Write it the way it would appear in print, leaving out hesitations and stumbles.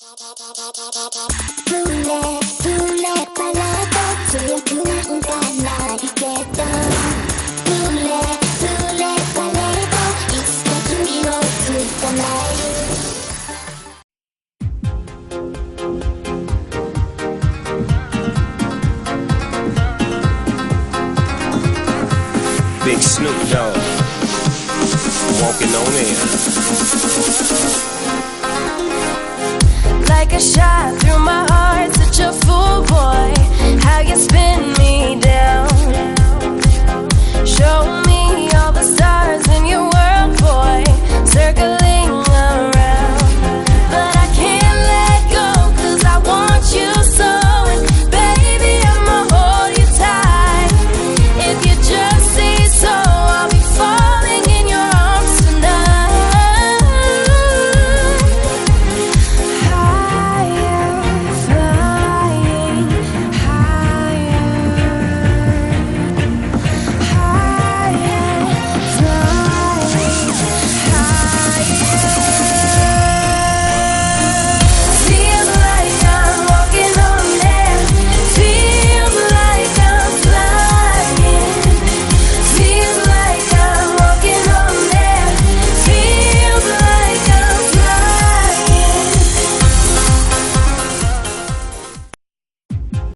Big Snoop Dogg, walking on air. Like a shot through my heart, such a fool boy. How you spin me down. Show me all the stars in your world, boy. Circling